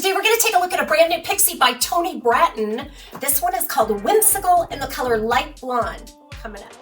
Today we're going to take a look at a brand new Pixie by Toni Brattin. This one is called Whimsical in the color Light Blonde. Coming up.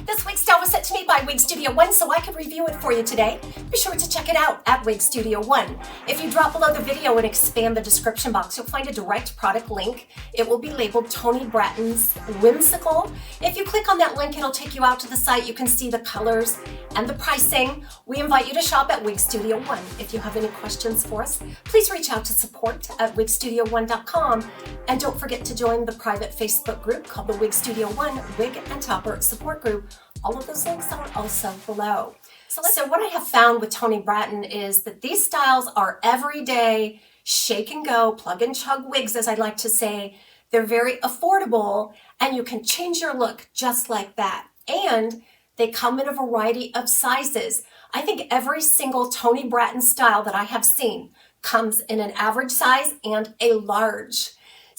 This wig style was sent to me by Wig Studio One so I could review it for you today. Be sure to check it out at Wig Studio One. If you drop below the video and expand the description box, you'll find a direct product link. It will be labeled Toni Brattin's Whimsical. If you click on that link, it'll take you out to the site. You can see the colors and the pricing. We invite you to shop at Wig Studio One. If you have any questions for us, please reach out to support@wigstudio1.com. And don't forget to join the private Facebook group called the Wig Studio One Wig and Topper Support Group. All of those links are also below. So what I have found with Toni Brattin is that these styles are everyday, shake and go, plug and chug wigs, as I like to say. They're very affordable and you can change your look just like that. And they come in a variety of sizes. I think every single Toni Brattin style that I have seen comes in an average size and a large.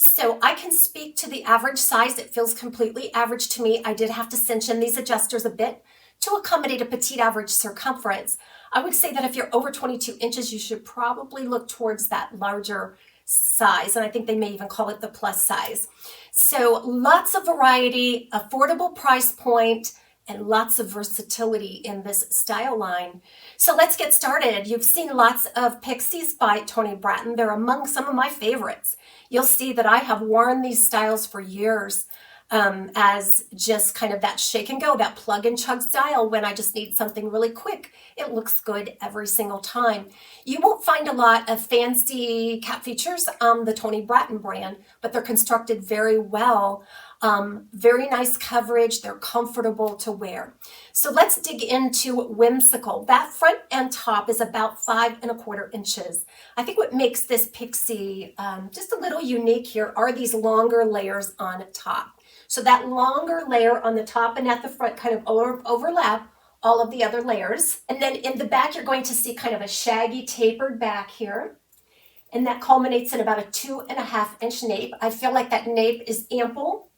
So I can speak to the average size. It feels completely average to me. I did have to cinch in these adjusters a bit to accommodate a petite average circumference. I would say that if you're over 22 inches, you should probably look towards that larger size. And I think they may even call it the plus size. So lots of variety, affordable price point, and lots of versatility in this style line. So let's get started. You've seen lots of Pixies by Toni Brattin. They're among some of my favorites. You'll see that I have worn these styles for years as just kind of that shake and go, that plug and chug style when I just need something really quick. It looks good every single time. You won't find a lot of fancy cap features on the Toni Brattin brand, but they're constructed very well. Very nice coverage. They're comfortable to wear. So let's dig into Whimsical. That front and top is about 5 1/4 inches. I think what makes this Pixie just a little unique here are these longer layers on top. So that longer layer on the top and at the front kind of overlap all of the other layers. And then in the back, you're going to see kind of a shaggy tapered back here. And that culminates in about a 2 1/2 inch nape. I feel like that nape is ample.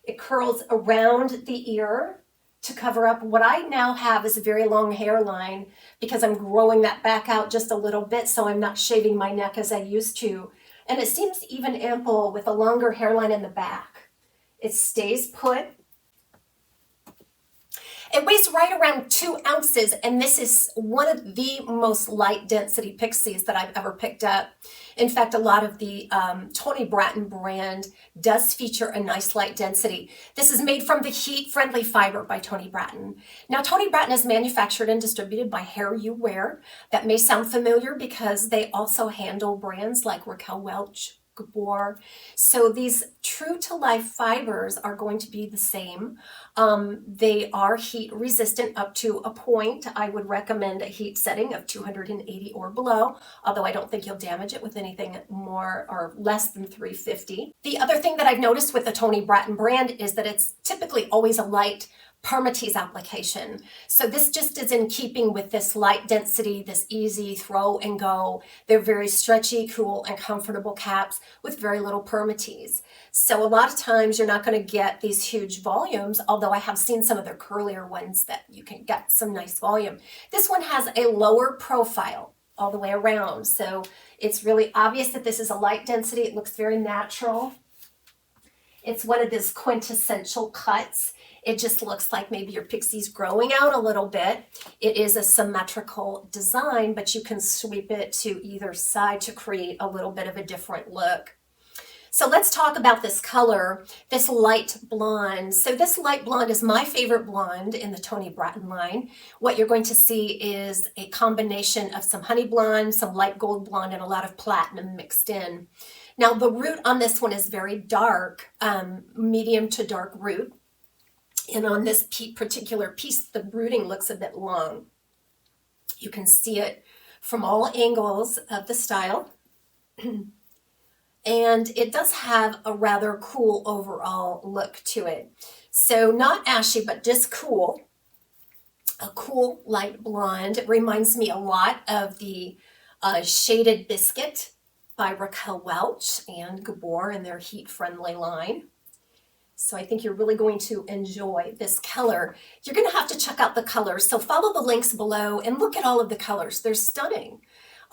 It curls around the ear to cover up what I now have is a very long hairline because I'm growing that back out just a little bit, so I'm not shaving my neck as I used to. And it seems even ample with a longer hairline in the back. It stays put. It weighs right around 2 ounces, and this is one of the most light density Pixies that I've ever picked up. In fact, a lot of the Toni Brattin brand does feature a nice light density. This is made from the heat-friendly fiber by Toni Brattin. Now, Toni Brattin is manufactured and distributed by Hair You Wear. That may sound familiar because they also handle brands like Raquel Welch, Gabor. So these true to life fibers are going to be the same. They are heat resistant up to a point. I would recommend a heat setting of 280 or below, although I don't think you'll damage it with anything more or less than 350. The other thing that I've noticed with the Toni Brattin brand is that it's typically always a light PERMATEASE application. So this just is in keeping with this light density, this easy throw and go. They're very stretchy, cool, and comfortable caps with very little PERMATEASE. So a lot of times you're not going to get these huge volumes, although I have seen some of their curlier ones that you can get some nice volume. This one has a lower profile all the way around. So it's really obvious that this is a light density. It looks very natural. It's one of these quintessential cuts. It just looks like maybe your Pixie's growing out a little bit. It is a symmetrical design, but you can sweep it to either side to create a little bit of a different look. So let's talk about this color, this light blonde. So this light blonde is my favorite blonde in the Toni Brattin line. What you're going to see is a combination of some honey blonde, some light gold blonde, and a lot of platinum mixed in. Now the root on this one is very dark, medium to dark root. And on this particular piece, the rooting looks a bit long. You can see it from all angles of the style. And it does have a rather cool overall look to it. So not ashy, but just cool. A cool light blonde. It reminds me a lot of the Shaded Biscuit by Raquel Welch and Gabor in their heat-friendly line. So I think you're really going to enjoy this color. You're going to have to check out the colors. So follow the links below and look at all of the colors. They're stunning.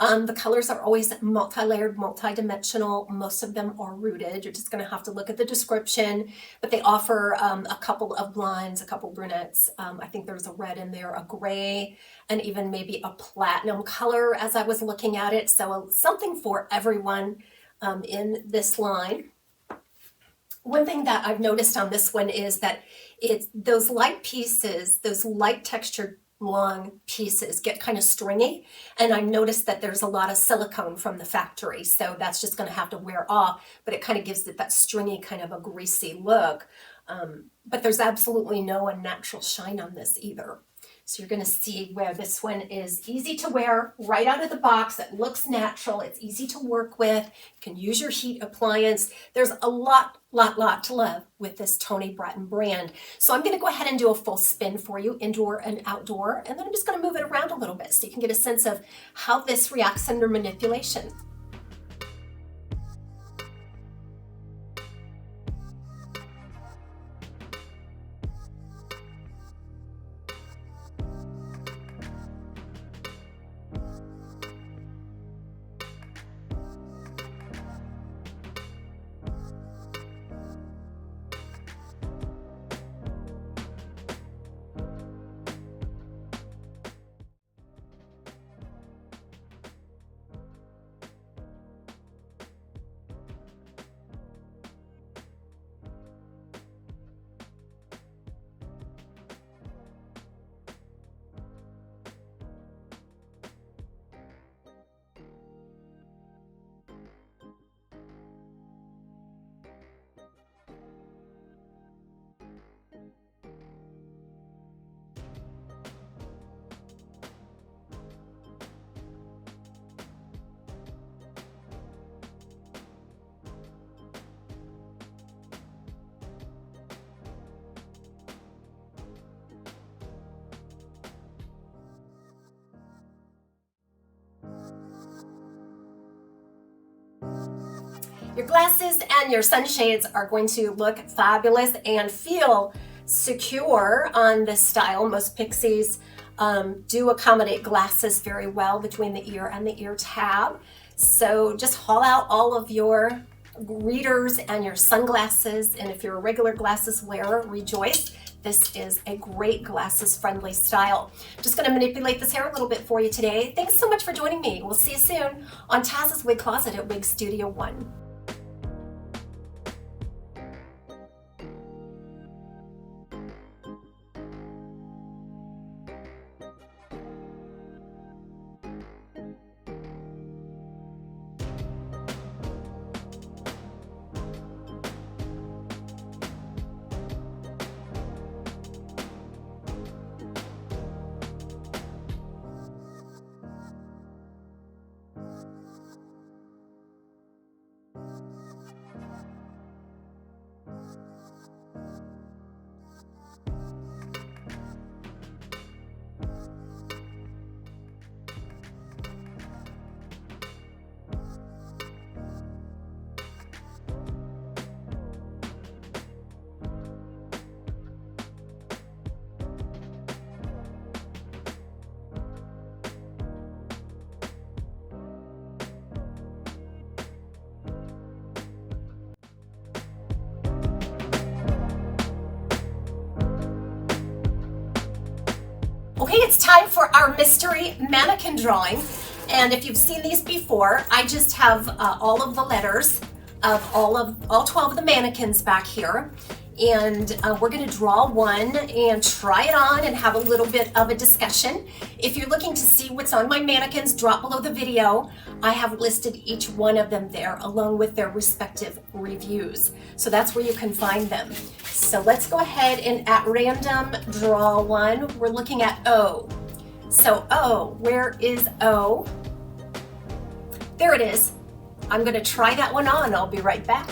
The colors are always multi-layered, multi-dimensional. Most of them are rooted. You're just going to have to look at the description, but they offer a couple of blondes, a couple brunettes. I think there's a red in there, a gray, and even maybe a platinum color as I was looking at it. So something for everyone in this line. One thing that I've noticed on this one is that those light pieces, those light textured long pieces get kind of stringy, and I noticed that there's a lot of silicone from the factory, so that's just going to have to wear off, but it kind of gives it that stringy kind of a greasy look. But there's absolutely no unnatural shine on this either. So you're going to see where this one is easy to wear right out of the box. It looks natural. It's easy to work with. You can use your heat appliance. There's a lot to love with this Toni Brattin brand. So I'm going to go ahead and do a full spin for you, indoor and outdoor, and then I'm just going to move it around a little bit so you can get a sense of how this reacts under manipulation. Your glasses and your sunshades are going to look fabulous and feel secure on this style. Most Pixies do accommodate glasses very well between the ear and the ear tab. So just haul out all of your readers and your sunglasses, and if you're a regular glasses wearer, rejoice. This is a great glasses friendly style. Just going to manipulate this hair a little bit for you today. Thanks so much for joining me. We'll see you soon on Taz's Wig Closet at Wig Studio 1. Okay, it's time for our mystery mannequin drawing. And if you've seen these before, I just have all of the letters of all 12 of the mannequins back here. And we're gonna draw one and try it on and have a little bit of a discussion. If you're looking to see what's on my mannequins, drop below the video. I have listed each one of them there along with their respective reviews. So that's where you can find them. So let's go ahead and at random draw one. We're looking at O. So O, where is O? There it is. I'm gonna try that one on. I'll be right back.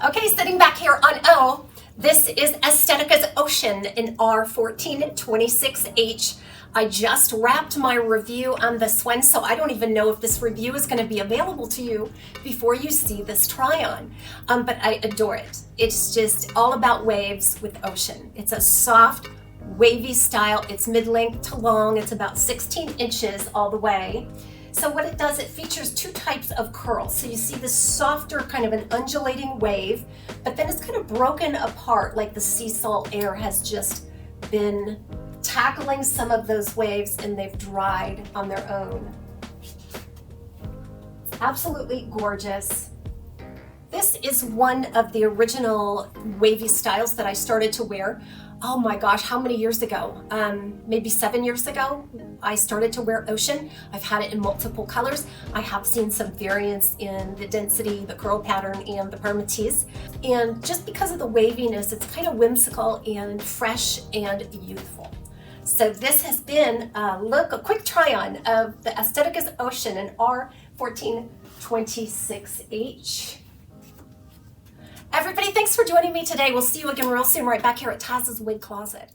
Okay, sitting back here on O, this is Estetica Ocean in R1426H. I just wrapped my review on this one, so I don't even know if this review is going to be available to you before you see this try-on. But I adore it. It's just all about waves with Ocean. It's a soft, wavy style. It's mid-length to long. It's about 16 inches all the way. So what it does, it features two types of curls. So you see this softer, kind of an undulating wave, but then it's kind of broken apart like the sea salt air has just been tackling some of those waves and they've dried on their own. Absolutely gorgeous. This is one of the original wavy styles that I started to wear. Oh my gosh, how many years ago? Maybe 7 years ago, I started to wear Ocean. I've had it in multiple colors. I have seen some variants in the density, the curl pattern, and the PERMATEASE. And just because of the waviness, it's kind of whimsical and fresh and youthful. So this has been a quick try on of the Estetica Ocean in R1426H. Everybody, thanks for joining me today. We'll see you again real soon right back here at Taz's Wig Closet.